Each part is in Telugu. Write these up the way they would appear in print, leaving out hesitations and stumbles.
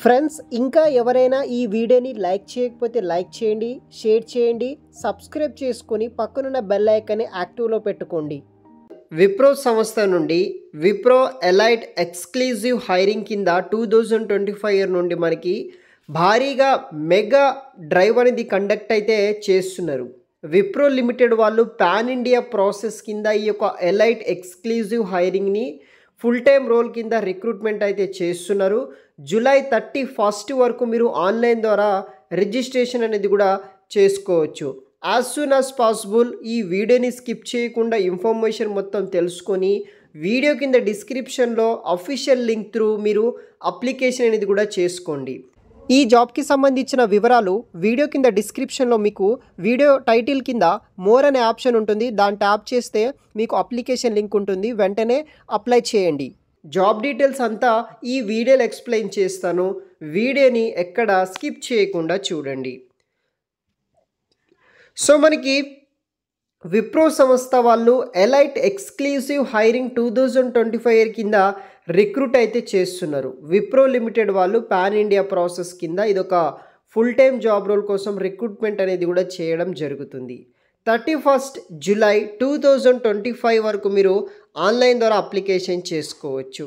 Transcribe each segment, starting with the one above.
ఫ్రెండ్స్ ఇంకా ఎవరైనా ఈ వీడియోని లైక్ చేయకపోతే లైక్ చేయండి, షేర్ చేయండి, సబ్స్క్రైబ్ చేసుకొని పక్కనున్న బెల్ ఐకాన్ని యాక్టివ్లో పెట్టుకోండి. విప్రో సంస్థ నుండి విప్రో ఎలైట్ ఎక్స్క్లూజివ్ హైరింగ్ కింద 2025 ఇయర్ నుండి మనకి భారీగా మెగా డ్రైవ్ అనేది కండక్ట్ అయితే చేస్తున్నారు. విప్రో లిమిటెడ్ వాళ్ళు పాన్ ఇండియా ప్రాసెస్ కింద ఈ యొక్క ఎలైట్ ఎక్స్క్లూజివ్ హైరింగ్ని ఫుల్ టైం రోల్ కింద రిక్రూట్మెంట్ అయితే చేస్తున్నారు. జూలై 31 వరకు మీరు ఆన్లైన్ ద్వారా రిజిస్ట్రేషన్ అనేది కూడా చేసుకోవచ్చు. యాజ్ సూన్ యాజ్ పాసిబుల్ ఈ వీడియోని స్కిప్ చేయకుండా ఇన్ఫర్మేషన్ మొత్తం తెలుసుకొని వీడియో కింద డిస్క్రిప్షన్లో అఫీషియల్ లింక్ త్రూ మీరు అప్లికేషన్ అనేది కూడా చేసుకోండి. ఈ జాబ్కి సంబంధించిన వివరాలు వీడియో కింద డిస్క్రిప్షన్లో మీకు వీడియో టైటిల్ కింద మోర్ అనే ఆప్షన్ ఉంటుంది. దాన్ని ట్యాప్ చేస్తే మీకు అప్లికేషన్ లింక్ ఉంటుంది, వెంటనే అప్లై చేయండి. జాబ్ డీటెయిల్స్ అంతా ఈ వీడియోలో ఎక్స్ప్లెయిన్ చేస్తాను. వీడియోని ఎక్కడ స్కిప్ చేయకుండా చూడండి. సో మనకి విప్రో సంస్థ వాళ్ళు ఎలైట్ ఎక్స్క్లూజివ్ హైరింగ్ 2025 ఇయర్ కింద రిక్రూట్ అయితే చేస్తున్నారు. విప్రో లిమిటెడ్ వాళ్ళు పాన్ ఇండియా ప్రాసెస్ కింద ఇదొక ఫుల్ టైం జాబ్ రోల్ కోసం రిక్రూట్మెంట్ అనేది కూడా చేయడం జరుగుతుంది. 31 జూలై 2025 వరకు మీరు ఆన్లైన్ ద్వారా అప్లికేషన్ చేసుకోవచ్చు.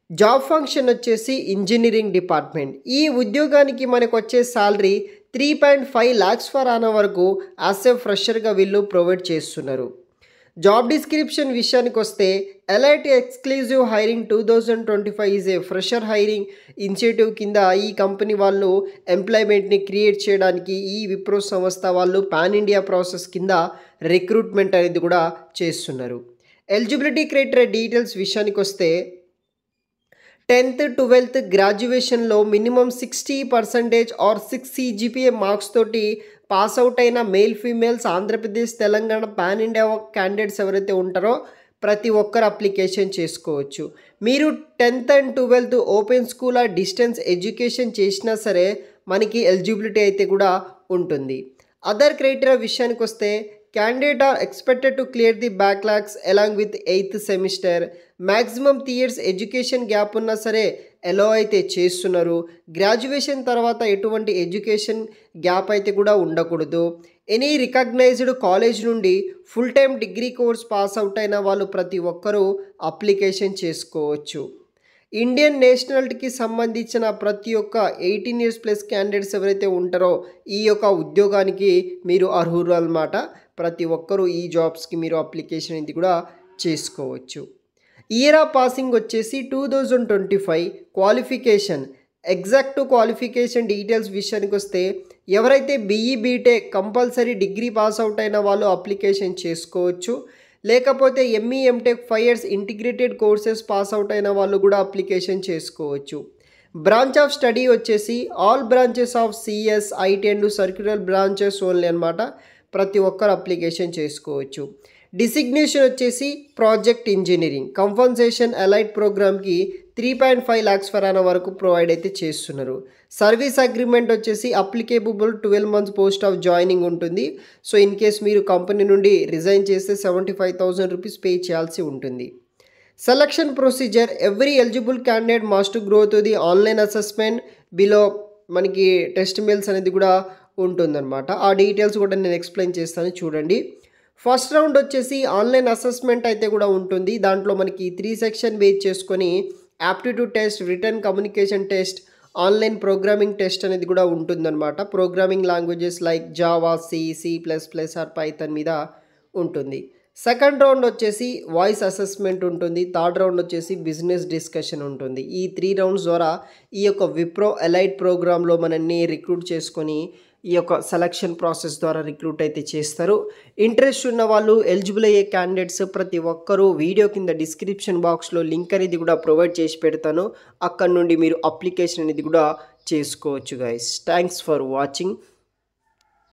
జాబ్ ఫంక్షన్ వచ్చేసి ఇంజనీరింగ్ డిపార్ట్మెంట్. ఈ ఉద్యోగానికి మనకు వచ్చే శాలరీ 3.5 lakhs ఫర్ ఆన్ వరకు యాజ్ ఏ ఫ్రెషర్గా వీళ్ళు ప్రొవైడ్ చేస్తున్నారు. జాబ్ డిస్క్రిప్షన్ విషయానికి వస్తే elite exclusive hiring 2025 is a fresher hiring initiative కింద ఈ కంపెనీ వాళ్ళు ఎంప్లాయ్మెంట్ని క్రియేట్ చేయడానికి ఈ విప్రో సంస్థ వాళ్ళు పాన్ ఇండియా ప్రాసెస్ కింద రిక్రూట్మెంట్ అనేది కూడా చేస్తున్నారు. ఎలిజిబిలిటీ క్రైటీరియా డీటెయిల్స్ విషయానికి వస్తే 10th 12th గ్రాడ్యుయేషన్లో మినిమం 60% ఆర్ 6 CGPA మార్క్స్ తోటి పాస్ అవుట్ అయిన male females Andhra Pradesh Telangana pan India candidates ఎవరైతే ఉంటారో ప్రతి ఒక్కరు అప్లికేషన్ చేసుకోవచ్చు. మీరు 10th and 12th open school ఆ డిస్టెన్స్ ఎడ్యుకేషన్ చేసినా సరే మనకి ఎలిజిబిలిటీ అయితే కూడా ఉంటుంది. అదర్ క్రైటీరియా విషయానికి వస్తే candidate are expected to clear the backlogs along with 8th semester. Maximum 3 years education gap ఉన్నా సరే ఎలో అయితే చేస్తున్నారు. గ్రాడ్యుయేషన్ తర్వాత ఎటువంటి ఎడ్యుకేషన్ గ్యాప్ అయితే కూడా ఉండకూడదు. ఎనీ రికగ్నైజ్డ్ కాలేజ్ నుండి full time degree course pass out అయిన వాళ్ళు ప్రతి ఒక్కరూ అప్లికేషన్ చేసుకోవచ్చు. ఇండియన్ నేషనాలిటీకి సంబంధించిన ప్రతి ఒక్క 18 years ప్లస్ క్యాండిడేట్స్ ఎవరైతే ఉంటారో ఈ యొక్క ఉద్యోగానికి మీరు అర్హులు అన్నమాట. ప్రతి ఒక్కరూ ఈ జాబ్స్కి మీరు అప్లికేషన్ ఇది కూడా చేసుకోవచ్చు. ఇయర్ ఆఫ్ పాసింగ్ వచ్చేసి 2025. క్వాలిఫికేషన్ ఎగ్జాక్ట్ క్వాలిఫికేషన్ డీటెయిల్స్ విషయానికి వస్తే ఎవరైతే BE BTech compulsory degree pass out అయిన వాళ్ళు అప్లికేషన్ చేసుకోవచ్చు. లేకపోతే ME MTech 5 years integrated courses pass out అయిన వాళ్ళు కూడా అప్లికేషన్ చేసుకోవచ్చు. బ్రాంచ్ ఆఫ్ స్టడీ వచ్చేసి all branches of CS, IT and circular branches only అనమాట. ప్రతి ఒక్కరు అప్లికేషన్ చేసుకోవచ్చు. డిసిగ్నేషన్ వచ్చేసి ప్రాజెక్ట్ ఇంజనీరింగ్. కంపన్సేషన్ ఎలైట్ ప్రోగ్రామ్కి 3.5 lakhs ఫర్ ఆన్ వరకు ప్రొవైడ్ అయితే చేస్తున్నారు. సర్వీస్ అగ్రిమెంట్ వచ్చేసి applicable 12 months post of joining ఉంటుంది. సో ఇన్ కేస్ మీరు కంపెనీ నుండి రిజైన్ చేస్తే 75,000 rupees పే చేయాల్సి ఉంటుంది. Selection procedure every eligible candidate must grow to the online assessment below మనకి టెస్ట్ మెయిల్స్ అనేది కూడా ఉంటుందన్నమాట. ఆ డీటెయిల్స్ కూడా నేను ఎక్స్ప్లెయిన్ చేస్తాను చూడండి. ఫస్ట్ రౌండ్ వచ్చేసి ఆన్లైన్ అసెస్మెంట్ అయితే కూడా ఉంటుంది. దాంట్లో మనకి 3 sections బేస్ చేసుకొని aptitude test, written communication test, online programming test అనేది కూడా ఉంటుందన్నమాట. Programming languages like Java, C++ or Python మీద ఉంటుంది. సెకండ్ రౌండ్ వచ్చేసి వాయిస్ అసెస్మెంట్ ఉంటుంది. థర్డ్ రౌండ్ వచ్చేసి బిజినెస్ డిస్కషన్ ఉంటుంది. ఈ 3 rounds ద్వారా ఈ యొక్క విప్రో ఎలైట్ ప్రోగ్రాంలో మనల్ని రిక్రూట్ చేసుకొని ఈ యొక్క సెలక్షన్ ప్రాసెస్ ద్వారా రిక్రూట్ అయితే చేస్తారు. ఇంట్రెస్ట్ ఉన్న వాళ్ళు ఎలిజిబుల్ అయ్యే క్యాండిడేట్స్ ప్రతి ఒక్కరూ వీడియో కింద డిస్క్రిప్షన్ బాక్స్లో లింక్ అనేది కూడా ప్రొవైడ్ చేసి పెడతాను. అక్కడ నుండి మీరు అప్లికేషన్ అనేది కూడా చేసుకోవచ్చు గైస్. Thanks for watching.